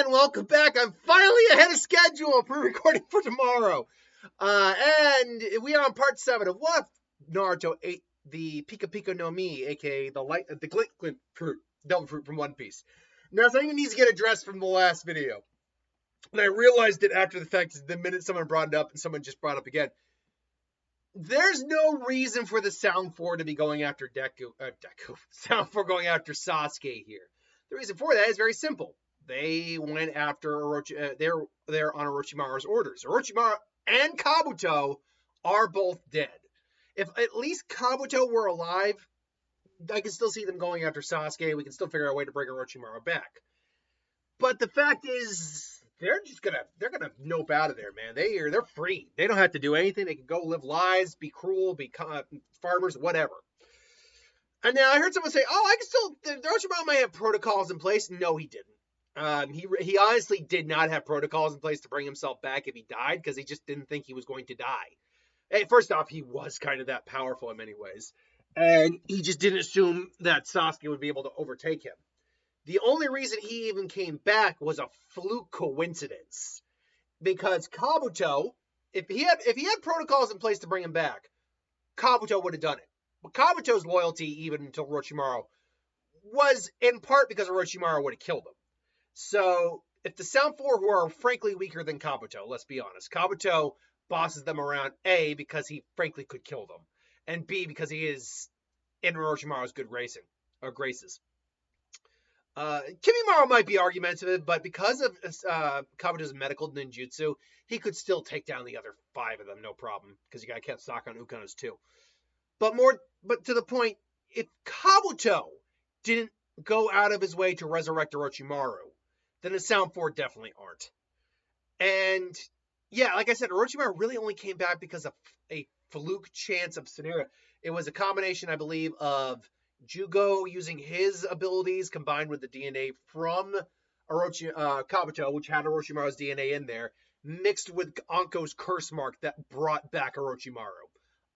and welcome back. I'm finally ahead of schedule, pre-recording for tomorrow. And we are on part 7 of what Naruto ate the Pika Pika no Mi, aka the glint fruit, devil fruit from One Piece. Now, something that needs to get addressed from the last video. And I realized it after the fact, the minute someone brought it up and someone just brought it up again. There's no reason for the Sound 4 to be going after Sound 4 going after Sasuke here. The reason for that is very simple. They went after Orochimaru. They're on Orochimaru's orders. Orochimaru and Kabuto are both dead. If at least Kabuto were alive, I can still see them going after Sasuke. We can still figure out a way to bring Orochimaru back. But the fact is, they're gonna nope out of there, man. They're free. They don't have to do anything. They can go live lives, be cruel, be farmers, whatever. And now I heard someone say, "Oh, Orochimaru might have protocols in place." No, he didn't. He honestly did not have protocols in place to bring himself back if he died, because he just didn't think he was going to die. Hey, first off, he was kind of that powerful in many ways, and he just didn't assume that Sasuke would be able to overtake him. The only reason he even came back was a fluke coincidence, because Kabuto, if he had protocols in place to bring him back, Kabuto would have done it. But Kabuto's loyalty, even until Orochimaru, was in part because Orochimaru would have killed him. So, if the Sound 4, who are frankly weaker than Kabuto, let's be honest, Kabuto bosses them around, A, because he frankly could kill them, and B, because he is in Orochimaru's good graces. Kimimaro might be argumentative, but because of Kabuto's medical ninjutsu, he could still take down the other 5 of them, no problem, because you got Kazekage and Ukono's too. But to the point, if Kabuto didn't go out of his way to resurrect Orochimaru, then the Sound 4 definitely aren't. And yeah, like I said, Orochimaru really only came back because of a fluke chance of scenario. It was a combination, I believe, of Jugo using his abilities combined with the DNA from Kabuto, which had Orochimaru's DNA in there, mixed with Anko's curse mark that brought back Orochimaru.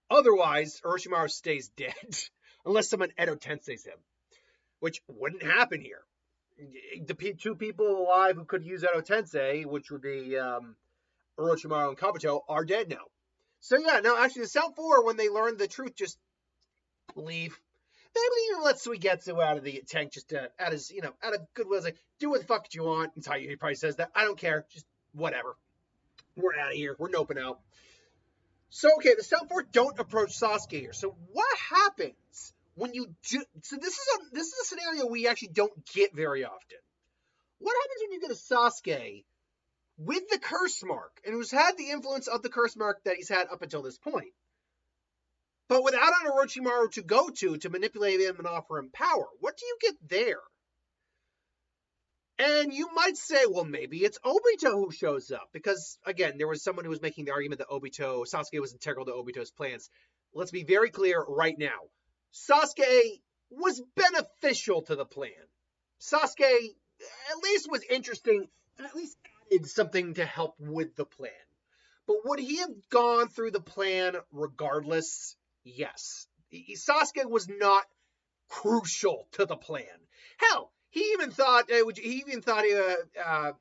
Otherwise, Orochimaru stays dead, unless someone Edo Tenseis him, which wouldn't happen here. The 2 people alive who could use Edo Tensei, which would be Orochimaru and Kabuto, are dead now. So yeah, no, actually, the Sound 4, when they learned the truth, just leave. They would even let Suigetsu out of the tank, just out of goodwill. Like, do what the fuck you want. That's how he probably says that. I don't care. Just whatever. We're out of here. We're noping out. So, okay, the Sound 4 don't approach Sasuke here. So what happens when you do? So this is a scenario we actually don't get very often. What happens when you get a Sasuke with the curse mark, and who's had the influence of the curse mark that he's had up until this point, but without an Orochimaru to go to manipulate him and offer him power? What do you get there? And you might say, well, maybe it's Obito who shows up, because, again, there was someone who was making the argument that Sasuke was integral to Obito's plans. Let's be very clear right now. Sasuke was beneficial to the plan. Sasuke at least was interesting, and at least added something to help with the plan. But would he have gone through the plan regardless? Yes. Sasuke was not crucial to the plan. Hell, he even thought, I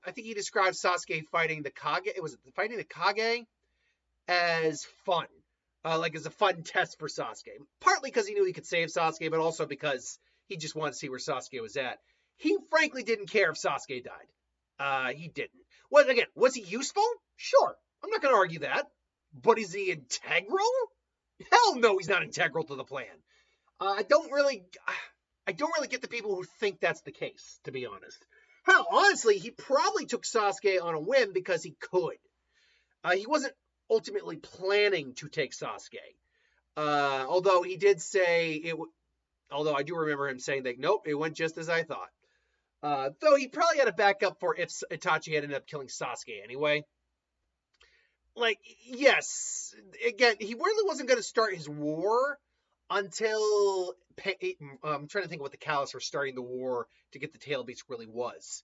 think he described Sasuke fighting the Kage. Fighting the Kage as fun. Like as a fun test for Sasuke. Partly because he knew he could save Sasuke, but also because he just wanted to see where Sasuke was at. He frankly didn't care if Sasuke died. He didn't. Well, again, was he useful? Sure. I'm not going to argue that. But is he integral? Hell no, he's not integral to the plan. I don't really get the people who think that's the case, to be honest. Hell, honestly, he probably took Sasuke on a whim because he could. He wasn't ultimately planning to take Sasuke. Although he did say although I do remember him saying that, nope, it went just as I thought. Though he probably had a backup for if Itachi had ended up killing Sasuke anyway. Like, yes, again, he really wasn't going to start his war until, I'm trying to think what the catalyst for starting the war to get the tail beast really was.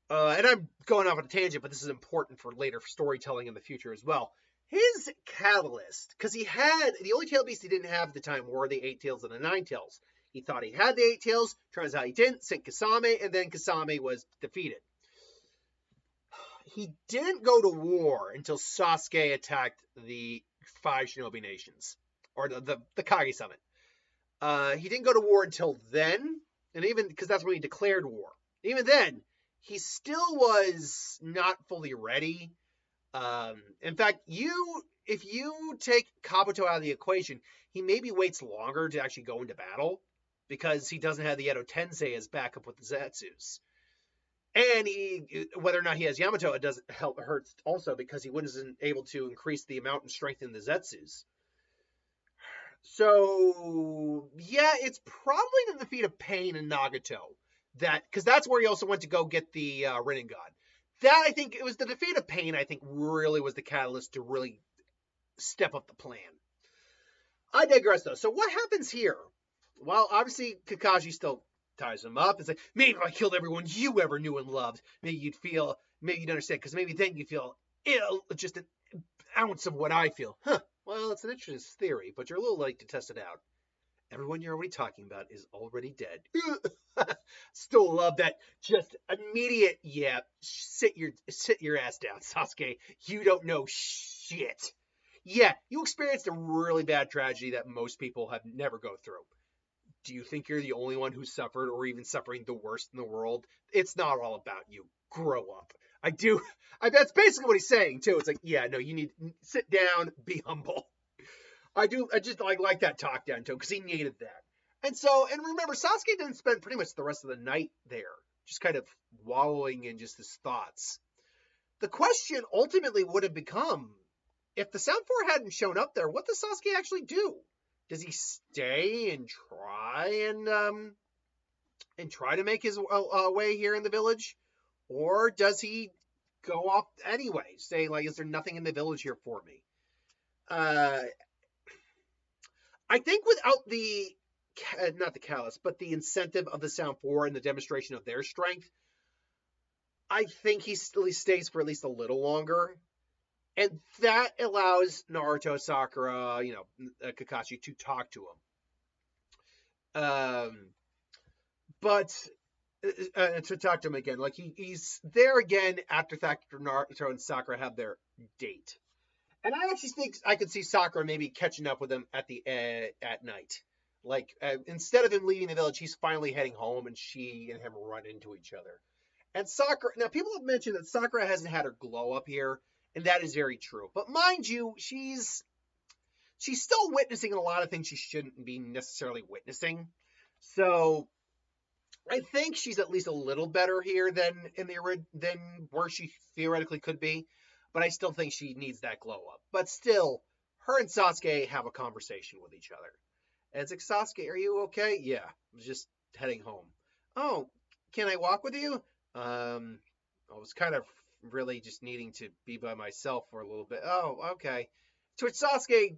And I'm going off on a tangent, but this is important for later storytelling in the future as well. His catalyst, because he had, the only tail beast he didn't have at the time were the 8 tails and the 9 tails. He thought he had the 8 tails, turns out he didn't, sent Kasame, and then Kasame was defeated. he didn't go to war until Sasuke attacked the five Shinobi nations, or the Kage Summit. He didn't go to war until then, and even because that's when he declared war. Even then, he still was not fully ready. In fact, if you take Kabuto out of the equation, he maybe waits longer to actually go into battle because he doesn't have the Edo Tensei as backup with the Zetsus. And whether or not he has Yamato, it doesn't help hurt also because he wasn't able to increase the amount and strength in the Zetsus. So yeah, it's probably the defeat of Pain and Nagato because that's where he also went to go get the Rinnegan. That I think it was the defeat of Pain. I think really was the catalyst to really step up the plan. I digress though. So what happens here? Well, obviously Kakashi still ties him up. It's like, maybe if I killed everyone you ever knew and loved, maybe you'd understand, because maybe then you feel just an ounce of what I feel. Huh. Well, it's an interesting theory, but you're a little late to test it out. Everyone you're already talking about is already dead. Still love that just immediate, yeah, sit your ass down, Sasuke. You don't know shit. Yeah, you experienced a really bad tragedy that most people have never go through. Do you think you're the only one who suffered or even suffering the worst in the world? It's not all about you. Grow up. That's basically what he's saying too. It's like, yeah, no, you need to sit down, be humble. I just like that talk down to him because he needed that. And remember, Sasuke didn't spend pretty much the rest of the night there, just kind of wallowing in just his thoughts. The question ultimately would have become, if the Sound Four hadn't shown up there, what does Sasuke actually do? Does he stay and try to make his way here in the village, or does he go off anyway, saying like, "Is there nothing in the village here for me?" I think without not the callus, but the incentive of the Sound Four and the demonstration of their strength, I think he still stays for at least a little longer. And that allows Naruto, Sakura, Kakashi to talk to him. But to talk to him again, like he's there again after Naruto and Sakura have their date. And I actually think I could see Sakura maybe catching up with him at night. Like instead of him leaving the village, he's finally heading home, and she and him run into each other. And Sakura, now people have mentioned that Sakura hasn't had her glow up here. And that is very true. But mind you, she's still witnessing a lot of things she shouldn't be necessarily witnessing. So I think she's at least a little better here than where she theoretically could be. But I still think she needs that glow up. But still, her and Sasuke have a conversation with each other. And it's like, Sasuke, are you okay? Yeah, I was just heading home. Oh, can I walk with you? I was kind of really just needing to be by myself for a little bit. Oh, okay. To which Sasuke,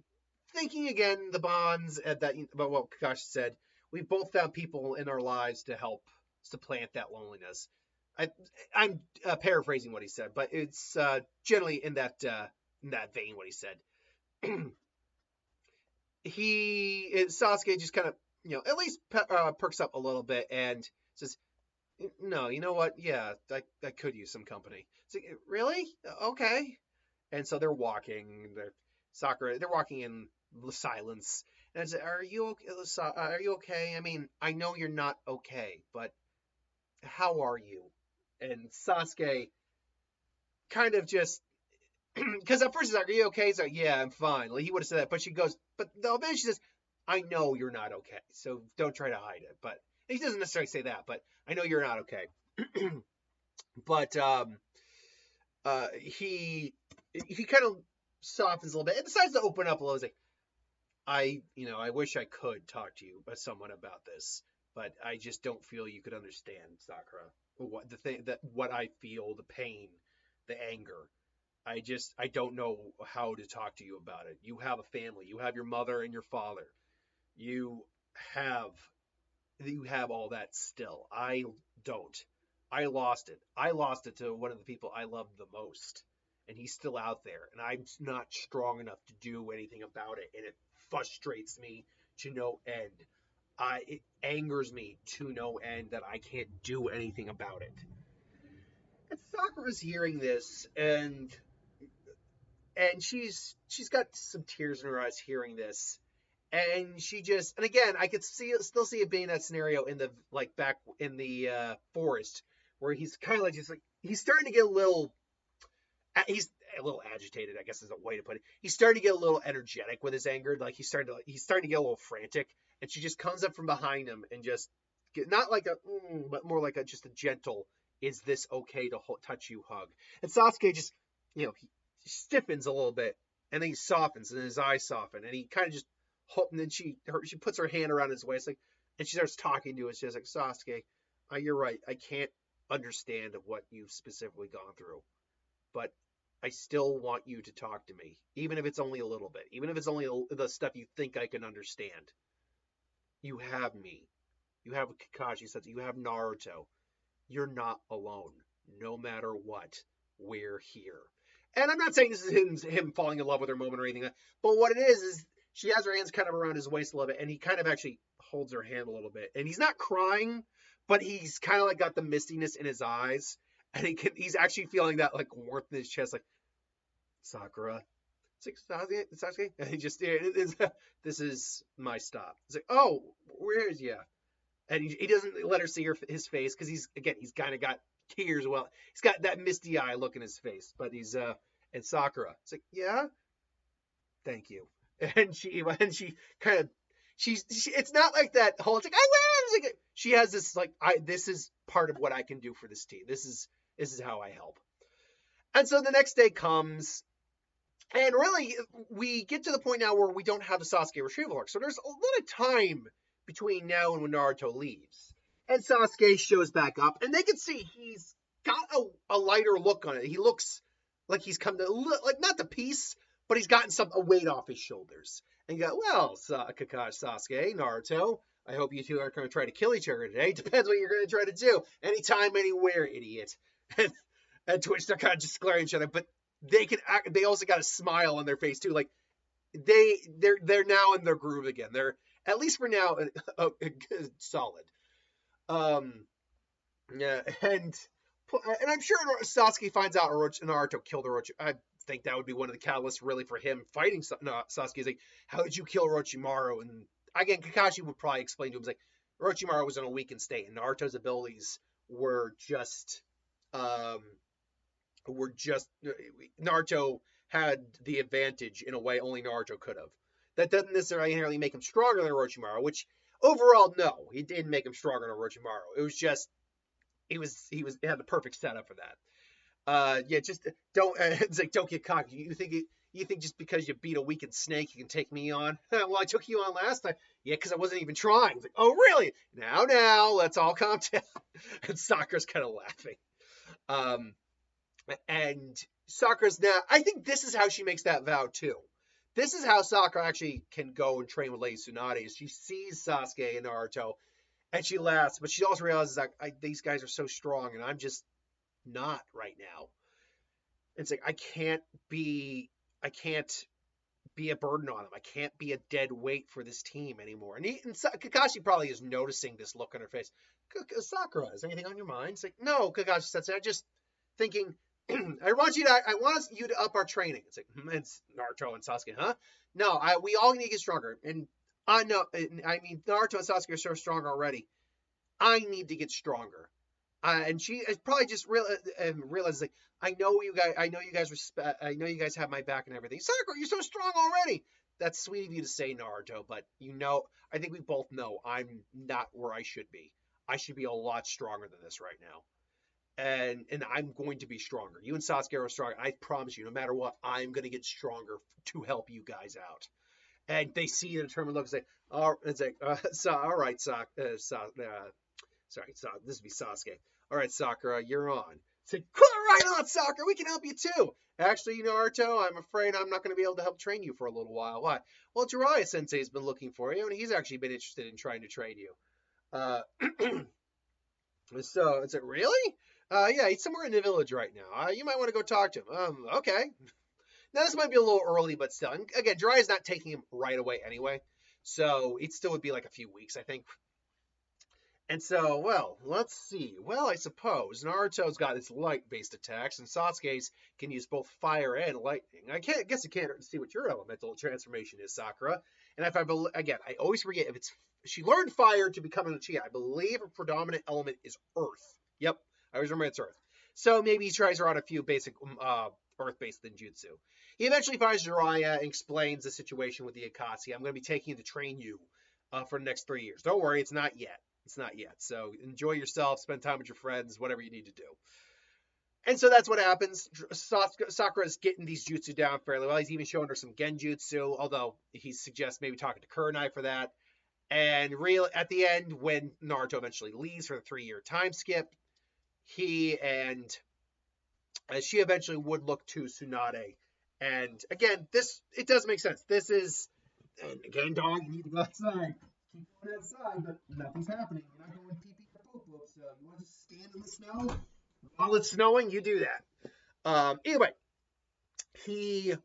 thinking again the bonds about what Kakashi said, we both found people in our lives to help supplant that loneliness. I'm paraphrasing what he said, but it's generally in that vein what he said. Sasuke just kind of at least perks up a little bit and says, "No, you know what? Yeah, I could use some company." It's like, really? Okay. And so they're walking. They're walking in silence. And I said, "Are you okay? Are you okay? I mean, I know you're not okay, but how are you?" And Sasuke kind of just, because at first he's like, "Are you okay?" He's like, "Yeah, I'm fine." Like he would have said that, but she goes, but then she says, "I know you're not okay, so don't try to hide it." But he doesn't necessarily say that, but I know you're not okay. But he kind of softens a little bit and decides to open up a little. He's like, I wish I could talk to you about someone about this, but I just don't feel you could understand, Sakura. What I feel, the pain, the anger. I don't know how to talk to you about it. You have a family. You have your mother and your father. You have all that still. I don't. I lost it. I lost it to one of the people I loved the most. And he's still out there. And I'm not strong enough to do anything about it. And it frustrates me to no end. It angers me to no end that I can't do anything about it. And Sakura's hearing this, and she's got some tears in her eyes hearing this, and she just, and again, I could still see it being that scenario in the like back in the forest where he's kind of like just like he's starting to get a little, he's a little agitated, I guess is a way to put it. He's starting to get a little energetic with his anger, like he's starting to get a little frantic, and she just comes up from behind him and just not like a but more like a just a gentle, is this okay to touch you hug. And Sasuke just, he stiffens a little bit, and then he softens, and his eyes soften, and he kind of just and then she puts her hand around his waist, like, and she starts talking to us. She's like, Sasuke, you're right. I can't understand what you've specifically gone through, but I still want you to talk to me, even if it's only a little bit, even if it's only the stuff you think I can understand. You have me. You have Kakashi says. You have Naruto. You're not alone. No matter what, we're here. And I'm not saying this is him falling in love with her moment or anything, but what it is she has her hands kind of around his waist a little bit, and he kind of actually holds her hand a little bit. And he's not crying, but he's kind of like got the mistiness in his eyes, and he's actually feeling that like warmth in his chest, like, Sakura. It's like, Sasuke? And he just, this is my stop. It's like, oh, where is, yeah. And he doesn't let her see his face, because he's kind of got tears. Well, he's got that misty eye look in his face, but he's, and Sakura. It's like, yeah, thank you. And she kind of, it's not like that whole, it's like, I win. It's like, she has this, like, this is part of what I can do for this team. This is how I help. And so the next day comes, and really, we get to the point now where we don't have the Sasuke retrieval arc. So there's a lot of time between now and when Naruto leaves. And Sasuke shows back up, and they can see he's got a lighter look on it. He looks like he's come to, like, not the peace, but he's gotten a weight off his shoulders. And you go, well, Kakashi, Sasuke, Naruto, I hope you two aren't going to try to kill each other today. Depends what you're going to try to do. Anytime, anywhere, idiot. And Twitch, they're kind of just glaring at each other, but they also got a smile on their face too. Like they're now in their groove again. They're, at least for now, solid. Yeah, and I'm sure Sasuke finds out Naruto killed Orochimaru. I think that would be one of the catalysts really for him fighting Sasuke. Is like, how did you kill Orochimaru? And again, Kakashi would probably explain to him, like, Orochimaru was in a weakened state, and Naruto's abilities were just Naruto had the advantage in a way only Naruto could have. That doesn't necessarily make him stronger than Orochimaru, which overall, no, he didn't make him stronger than Orochimaru. It was just he had the perfect setup for that. Yeah, just don't. It's like, don't get cocky. You think just because you beat a weakened snake, you can take me on? Well, I took you on last time. Yeah, because I wasn't even trying. It's like, oh, really? Now, let's all calm down. And Sakura's kind of laughing. And Sakura's now, I think this is how she makes that vow too. This is how Sakura actually can go and train with Lady Tsunade. She sees Sasuke and Naruto, and she laughs, but she also realizes that these guys are so strong, and I'm just not right now. It's like, I can't be a burden on him. I can't be a dead weight for this team anymore. And Kakashi probably is noticing this look on her face. Sakura, is anything on your mind? It's like, no, Kakashi says, I'm just thinking, I want you to up our training. It's like, it's Naruto and Sasuke, huh? No, we all need to get stronger. And I know, I mean, Naruto and Sasuke are so strong already. I need to get stronger. And she probably just realizes, like, I know you guys have my back and everything. Sakura, you're so strong already. That's sweet of you to say, Naruto, but I think we both know I'm not where I should be. I should be a lot stronger than this right now. And I'm going to be stronger. You and Sasuke are stronger. I promise you, no matter what, I'm going to get stronger to help you guys out. And they see the determined look and say, all right, sorry, this would be Sasuke. All right, Sakura, you're on. Say, right on, Sakura, we can help you too. Actually, Naruto, I'm afraid I'm not going to be able to help train you for a little while. Why? Well, Jiraiya Sensei's been looking for you, and he's actually been interested in trying to train you. So, is it really? Yeah, he's somewhere in the village right now. You might want to go talk to him. Okay. Now, this might be a little early, but still. And again, Jiraiya's not taking him right away anyway. So, it still would be like a few weeks, I think. And so, well, let's see. Well, I suppose Naruto's got his light-based attacks, and Sasuke's can use both fire and lightning. Guess I can't see what your elemental transformation is, Sakura. And if again, I always forget if it's she learned fire to become an Uchiha. I believe her predominant element is earth. Yep, I always remember it's earth. So maybe he tries her on a few basic earth-based ninjutsu. He eventually finds Jiraiya and explains the situation with the Akatsuki. I'm going to be taking you to train you for the next 3 years. Don't worry, it's not yet. It's not yet. So enjoy yourself, spend time with your friends, whatever you need to do. And so that's what happens. Sakura's getting these jutsu down fairly well. He's even showing her some genjutsu, although he suggests maybe talking to Kurenai for that. And at the end, when Naruto eventually leaves for the 3-year time skip, he and she eventually would look to Tsunade. And again, it does make sense. This is, and again, dog, you need to go outside. Keep going outside, but nothing's happening. You're not going pee pee or poop poop, so you want to just stand in the snow? While it's snowing, you do that. Anyway, he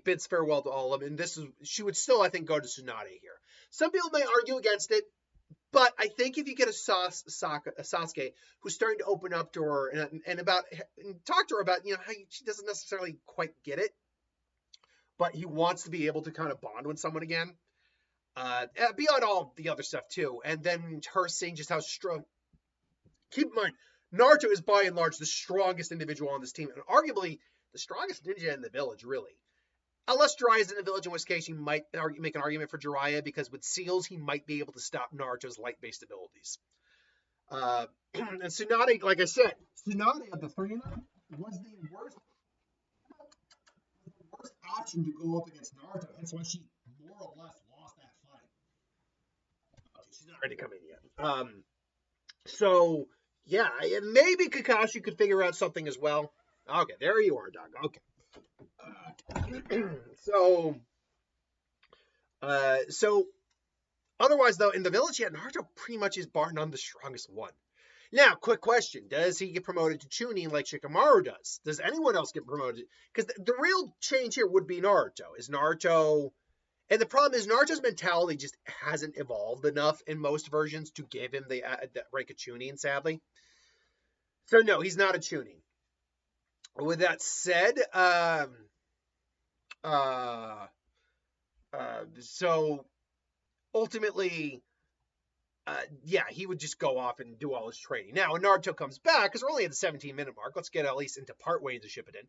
bids farewell to all of them, and she would still, I think, go to Tsunade here. Some people may argue against it, but I think if you get a Sasuke who's starting to open up to her and talk to her about, how she doesn't necessarily quite get it, but he wants to be able to kind of bond with someone again. Beyond all the other stuff too, and then her seeing just how strong. Keep in mind, Naruto is by and large the strongest individual on this team, and arguably the strongest ninja in the village, really. Unless Jiraiya's in the village, in which case you might make an argument for Jiraiya, because with seals he might be able to stop Naruto's light-based abilities. And Tsunade, like I said, Tsunade at the 3 was the worst option to go up against Naruto. That's why she more or less lost that fight. She's not ready to come in yet. So yeah, maybe Kakashi could figure out something as well. Okay, there you are, Doug. Okay. So otherwise, though, in the village, yeah, Naruto pretty much is bar none the strongest one. Now, quick question. Does he get promoted to Chunin like Shikamaru does? Does anyone else get promoted? Because the real change here would be Naruto. And the problem is Naruto's mentality just hasn't evolved enough in most versions to give him the rank of Chunin, sadly. So no, he's not a Chunin. With that said, so ultimately, yeah, he would just go off and do all his training. Now, when Naruto comes back, because we're only at the 17-minute mark, let's get at least into partway into Shippuden.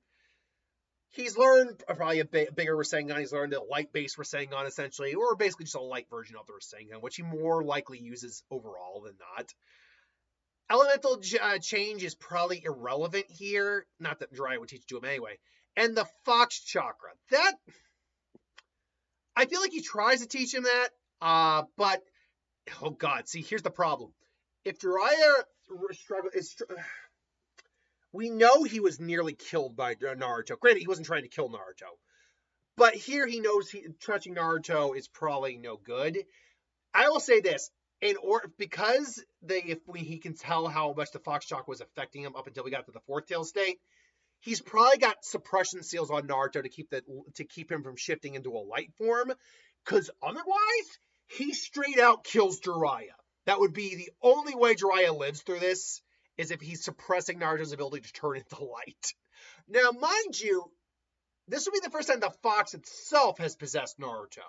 He's learned probably a bigger Rasengan. He's learned a light-based Rasengan, essentially, or basically just a light version of the Rasengan, which he more likely uses overall than not. Elemental change is probably irrelevant here. Not that Jiraiya would teach it to him anyway. And the Fox Chakra. That, I feel like he tries to teach him that, but, oh God, see, here's the problem. If Jiraiya we know he was nearly killed by Naruto. Granted, he wasn't trying to kill Naruto. But here he knows touching Naruto is probably no good. I will say this. Because he can tell how much the Fox Chakra was affecting him up until we got to the fourth tail state, he's probably got suppression seals on Naruto to keep him from shifting into a light form. Because otherwise, he straight out kills Jiraiya. That would be the only way Jiraiya lives through this, is if he's suppressing Naruto's ability to turn into light. Now, mind you, this will be the first time the Fox itself has possessed Naruto.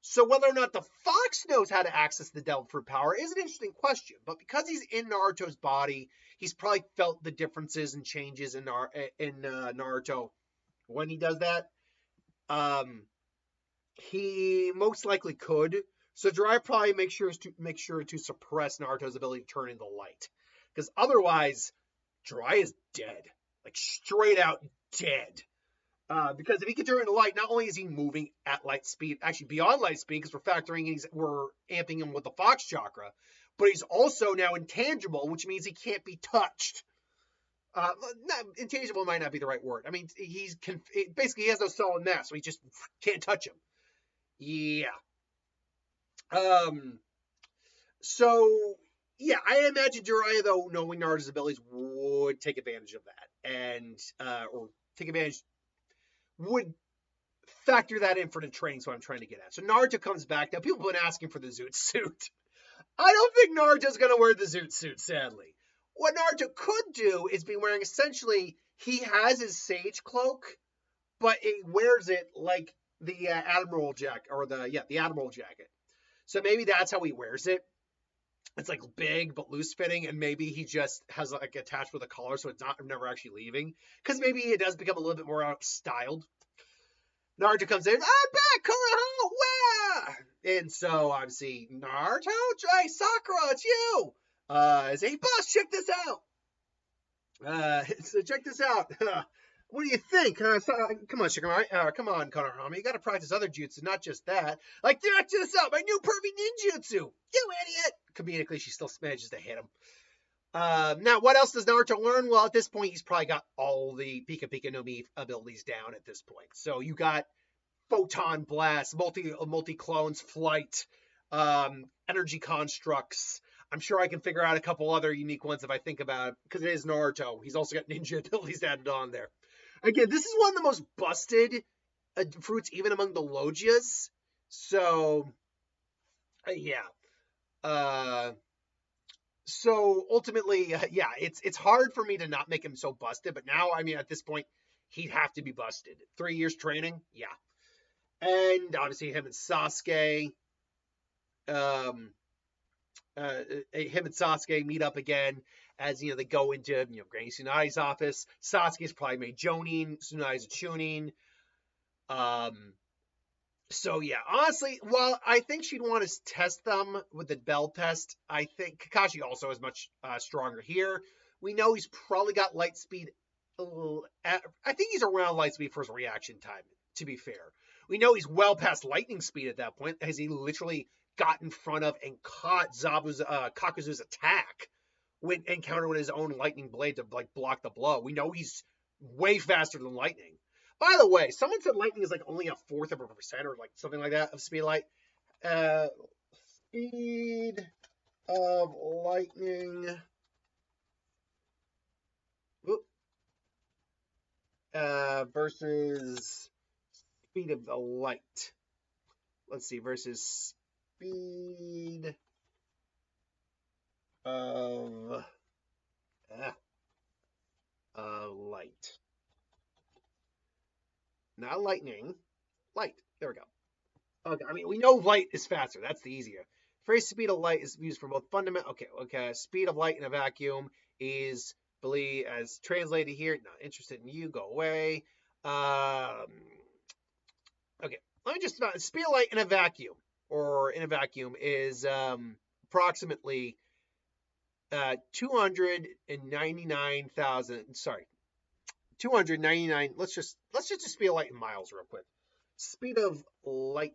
So whether or not the Fox knows how to access the Devil Fruit power is an interesting question. But because he's in Naruto's body, he's probably felt the differences and changes in Naruto when he does that. He most likely could. So Jiraiya probably make sure to suppress Naruto's ability to turn into light. Because otherwise, Jiraiya's dead. Like, straight out dead. Because if he can turn into light, not only is he moving at light speed, actually beyond light speed, because we're amping him with the Fox Chakra, but he's also now intangible, which means he can't be touched. Intangible might not be the right word. I mean, basically he has no solid mass, so he just can't touch him. Yeah. So, yeah, I imagine Jiraiya, though, knowing Naruto's abilities, would take advantage of that. And, would factor that in for the training, so I'm trying to get at. So Naruto comes back. Now, people have been asking for the Zoot suit. I don't think Naruto's gonna wear the zoot suit, sadly. What Naruto could do is be wearing essentially, he has his sage cloak, but he wears it like the admiral jacket, or the admiral jacket. So maybe that's how he wears it. It's like big but loose fitting, and maybe he just has like attached with a collar, so it's not never actually leaving. Because maybe it does become a little bit more styled. Naruto comes in, I'm back, Konoha, wah! And so obviously Naruto, hey Sakura, it's you. Say, boss, check this out. So check this out. What do you think? Come on, Shikamaru. Come on, Konohama. You got to practice other jutsu, not just that. Like, check this out, my new pervy ninjutsu. You idiot. Comedically, she still manages to hit him. Now, what else does Naruto learn? Well, at this point, he's probably got all the Pika Pika no Mi abilities down at this point. So you got Photon Blast, multi-clones, Flight, Energy Constructs. I'm sure I can figure out a couple other unique ones if I think about it, because it is Naruto. He's also got ninja abilities added on there. Again, this is one of the most busted fruits, even among the Logias. So, yeah. So ultimately, yeah, it's hard for me to not make him so busted. But now, I mean, at this point, he'd have to be busted. 3 years training, yeah. And obviously, him and Sasuke, him and Sasuke meet up again as they go into Granny Tsunade's office. Sasuke's probably made Jonin, Tsunade's a Chunin. So yeah, honestly, while I think she'd want to test them with the bell test, I think Kakashi also is much stronger here. We know he's probably got light speed. I think he's around light speed for his reaction time, to be fair. We know he's well past lightning speed at that point, as he literally got in front of and caught Kakuzu's attack and countered with his own lightning blade to like block the blow. We know he's way faster than lightning. By the way, someone said lightning is like only 1/4 of a percent or like something like that of speed of light. Speed of lightning. Versus speed of the light. Let's see, versus speed of light. Not lightning. Light. There we go. Okay, I mean, we know light is faster. That's the easier. Phrase speed of light is used for both fundamental. Okay. Speed of light in a vacuum is believe as translated here. Not interested in you. Go away. Okay. Let me just speed of light in a vacuum is approximately 299,000. Sorry. 299. Let's just speed of light in miles real quick. Speed of light,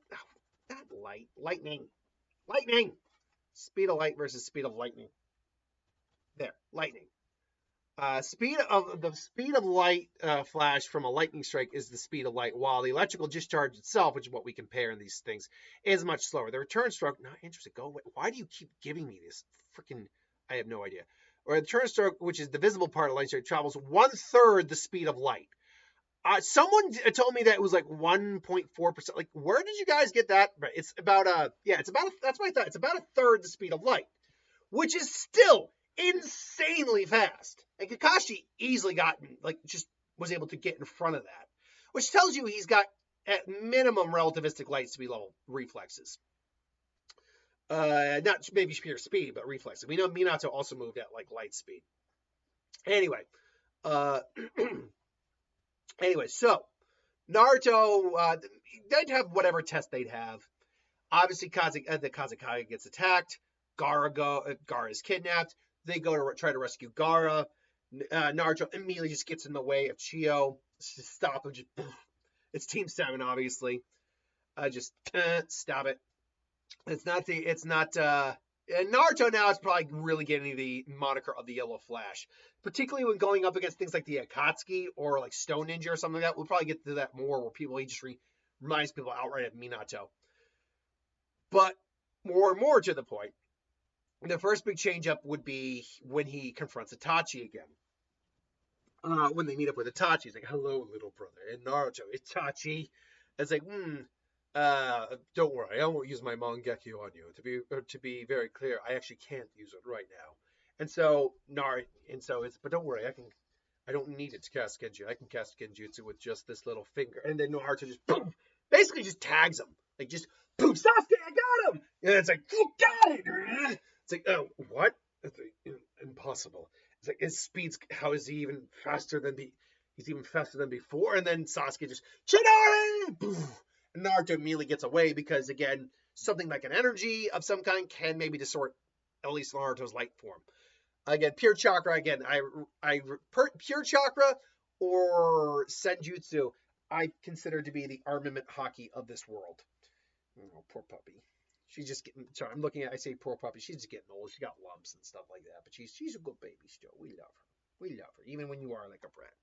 not light, lightning. Speed of light versus speed of lightning. There, lightning. Speed of light flash from a lightning strike is the speed of light, while the electrical discharge itself, which is what we compare in these things, is much slower. The return stroke, not interested. Go away. Why do you keep giving me this? Freaking, I have no idea. Or the return stroke, which is the visible part of light strike, travels 1/3 the speed of light. Someone told me that it was like 1.4%. Like, where did you guys get that? Right. It's about that's what I thought. It's about 1/3 the speed of light, which is still insanely fast. And Kakashi easily just was able to get in front of that, which tells you he's got at minimum relativistic light speed level reflexes. Not maybe pure speed, but reflexes. We know Minato also moved at like light speed. Anyway, so Naruto, they'd have whatever test they'd have. Obviously, the Kazekage gets attacked. Gaara is kidnapped. They go to try to rescue Gaara. Naruto immediately just gets in the way of Chio. Just stop him. It's Team 7, obviously. Just stop it. And Naruto now is probably really getting the moniker of the Yellow Flash, particularly when going up against things like the Akatsuki or like Stone Ninja or something like that. We'll probably get to that more, where he just reminds people outright of Minato. But more and more to the point, the first big change up would be when he confronts Itachi again. When they meet up with Itachi, he's like, "Hello, little brother." And Naruto, Itachi, it's like, Don't worry, I won't use my Mangekyo on you. To be very clear, I actually can't use it right now. But don't worry, I don't need it to cast Genjutsu. I can cast Genjutsu with just this little finger. And then Naruto just boom, basically just tags him. Like just boom, Sasuke, I got him. And it's like, you got it. It's like, oh, what? It's like, impossible. It's like his speed's how is he even faster than he's even faster than before. And then Sasuke just Chidori! Boom. And Naruto immediately gets away because again, something like an energy of some kind can maybe distort at least Naruto's light form. Again, pure chakra. Again, pure chakra or senjutsu, I consider to be the armament hockey of this world. Oh, poor puppy. She's just getting. Sorry, I'm looking at. I say poor puppy. She's just getting old. She got lumps and stuff like that. But she's a good baby still. We love her. We love her, even when you are like a brat.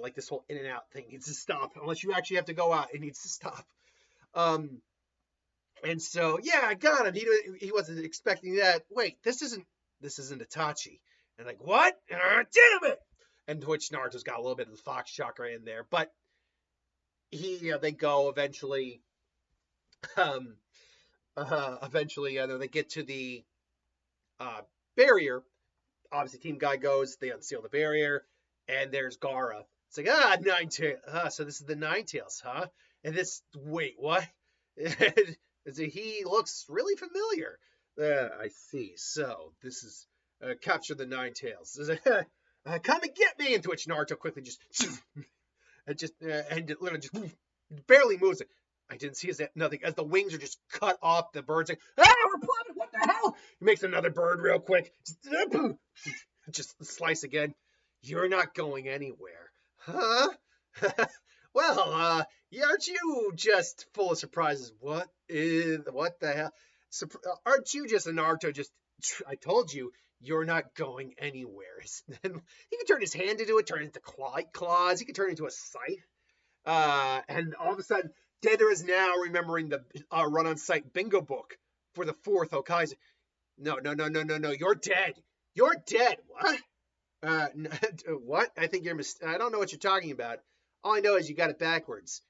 Like this whole in and out thing needs to stop. Unless you actually have to go out, it needs to stop. And so yeah, I got him. He wasn't expecting that. Wait, this isn't Itachi. And like, what? Damn it! And to which Naruto's got a little bit of the fox chakra in there, but they go eventually. They get to the barrier. Obviously, Team Guy goes. They unseal the barrier, and there's Gaara. It's like Nine Tails. So this is the Nine Tails, huh? And wait, what? He looks really familiar. I see. So this is capture the Nine Tails. Come and get me! Into which Naruto quickly just and literally just barely moves it. I didn't see nothing as the wings are just cut off. The bird's like, we're plummeting! What the hell? He makes another bird real quick. Just slice again. You're not going anywhere, huh? Well, aren't you just full of surprises? What the hell? Aren't you just a Naruto? I told you, you're not going anywhere. He can turn his hand into it, turn it into claws. He can turn it into a scythe. And all of a sudden, Deidara is now remembering the run-on-site bingo book for the 4th Hokage. No. You're dead. You're dead. What? What? I think I don't know what you're talking about. All I know is you got it backwards.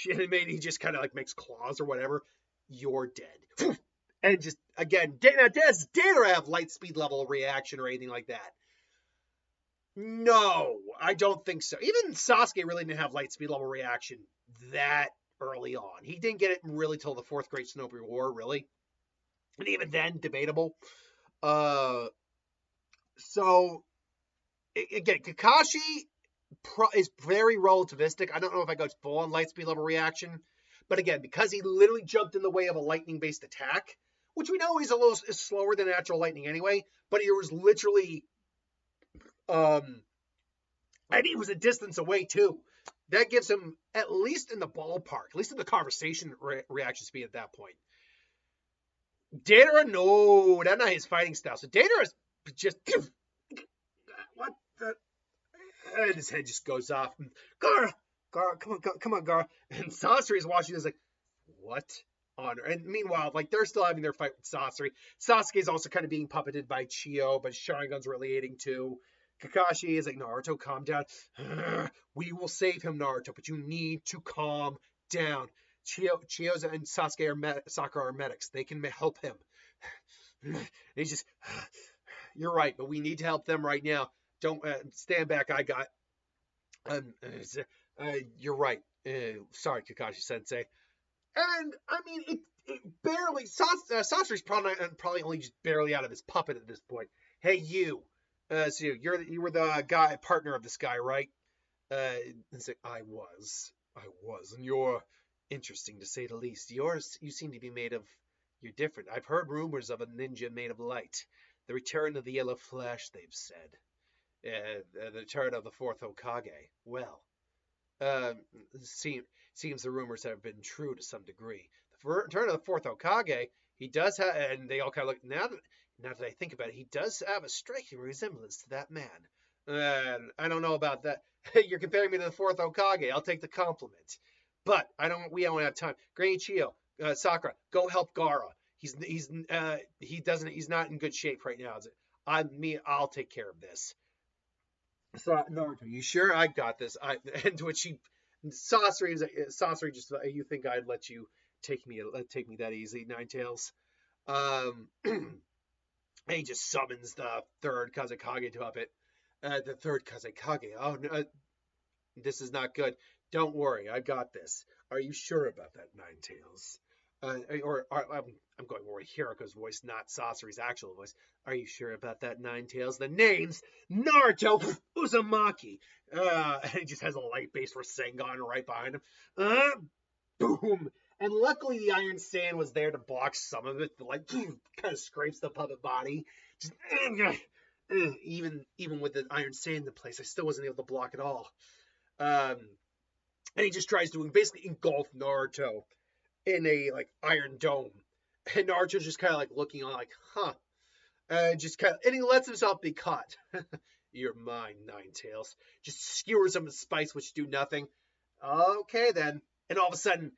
Maybe he just kind of like makes claws or whatever. You're dead. And just, again, does Deidara have light speed level reaction or anything like that? No, I don't think so. Even Sasuke really didn't have light speed level reaction that early on. He didn't get it really till the 4th Great Snowy War, really. And even then, debatable. So, again, Kakashi is very relativistic. I don't know if I go full on light speed level reaction. But again, because he literally jumped in the way of a lightning-based attack, which we know is slower than natural lightning anyway, but he was literally... and he was a distance away, too. That gives him, at least in the ballpark, at least in the conversation reaction speed at that point. Deidara, no, that's not his fighting style. So Deidara is just... What the... And his head just goes off. Gaara, come on, Gaara. And Sasori is watching this like, what honor? And meanwhile, like, they're still having their fight with Sasori. Sasuke is also kind of being puppeted by Chiyo, but Sharingan's really aiding too. Kakashi is like, Naruto, calm down. We will save him, Naruto, but you need to calm down. Chiyo and Sakura are medics. They can help him. He's just, you're right, but we need to help them right now. Don't stand back. I got. You're right. Sorry, Kakashi Sensei. And I mean, it barely. Sasori's probably only just barely out of his puppet at this point. Hey, you. So you were the partner of this guy, right? And say, I was, and you're interesting to say the least. You seem to be you're different. I've heard rumors of a ninja made of light. The return of the yellow flash, they've said. The return of the 4th Hokage. Well, seems the rumors have been true to some degree. The return of the 4th Hokage, he does have, and they all kind of look, now that I think about it, he does have a striking resemblance to that man. I don't know about that. You're comparing me to the 4th Hokage. I'll take the compliment. But we don't have time. Granny Chiyo, Sakura, go help Gaara. He's not in good shape right now. I'll take care of this. So Naruto, you sure? I got this. And to which Sasori just, you think I'd let you take me that easy, Ninetales? And he just summons the third Kazekage puppet. The third Kazekage. Oh no, this is not good. Don't worry, I got this. Are you sure about that, Ninetales? I'm going more with Hiriko's voice, not Sasori's actual voice. Are you sure about that, Ninetales? The name's Naruto Uzumaki. And he just has a light base for Sengon right behind him. Boom. And luckily the Iron Sand was there to block some of it. The light kind of scrapes the puppet body. Just, even with the Iron Sand in place, I still wasn't able to block it all. And he just tries to basically engulf Naruto in a iron dome, and Naruto's just kind of looking on, huh? And he lets himself be caught. You're mine, Ninetales. Just skewers him with spice, which do nothing. Okay then, and all of a sudden,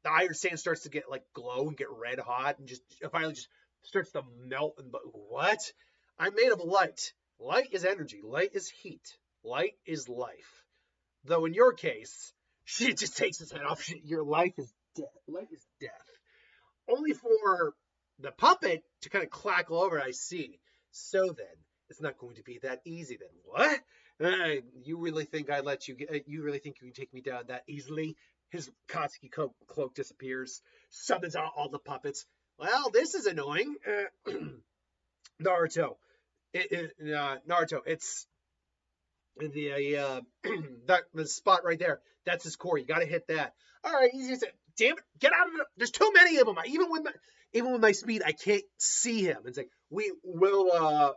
the Iron Sand starts to get glow and get red hot, and just finally just starts to melt. And what? I'm made of light. Light is energy. Light is heat. Light is life. Though in your case, she just takes his head off. Your life is death. Life is death. Only for the puppet to kind of clackle over. I see. So then, it's not going to be that easy. Then what? You really think I let you? You really think you can take me down that easily? His Katsuki cloak disappears. Summons out all the puppets. Well, this is annoying. Naruto. Naruto. It's the the spot right there. That's his core. You got to hit that. All right, easy. Damn it! Get out of it. There's too many of them. Even with my speed, I can't see him. It's we'll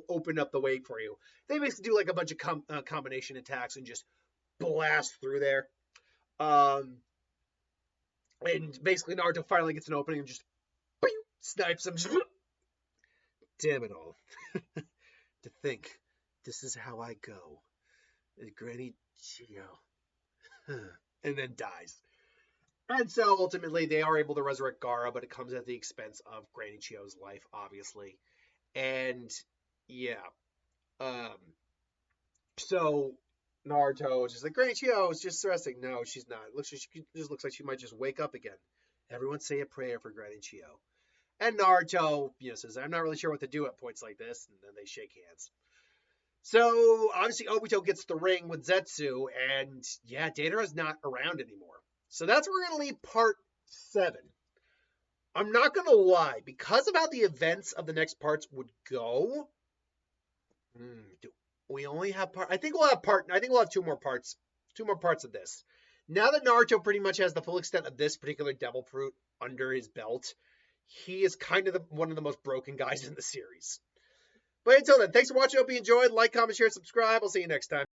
open up the way for you. They basically do a bunch of combination attacks and just blast through there. And basically Naruto finally gets an opening and just snipes him. Just, damn it all. To think this is how I go. Granny Chio. And then dies. And so ultimately they are able to resurrect Gaara, but it comes at the expense of Granny Chio's life, obviously. And yeah. So Naruto is just Granny Chio is just resting. No, she's not. It looks like she might just wake up again. Everyone say a prayer for Granny Chio. And Naruto, says, I'm not really sure what to do at points like this. And then they shake hands. So obviously Obito gets the ring with Zetsu, and yeah, Deidara's not around anymore. So that's where we're going to leave part 7. I'm not going to lie, because of how the events of the next parts would go, we only have I think we'll have 2 more parts. 2 more parts of this. Now that Naruto pretty much has the full extent of this particular Devil Fruit under his belt, he is kind of one of the most broken guys in the series. But until then, thanks for watching. Hope you enjoyed. Like, comment, share, subscribe. I'll see you next time.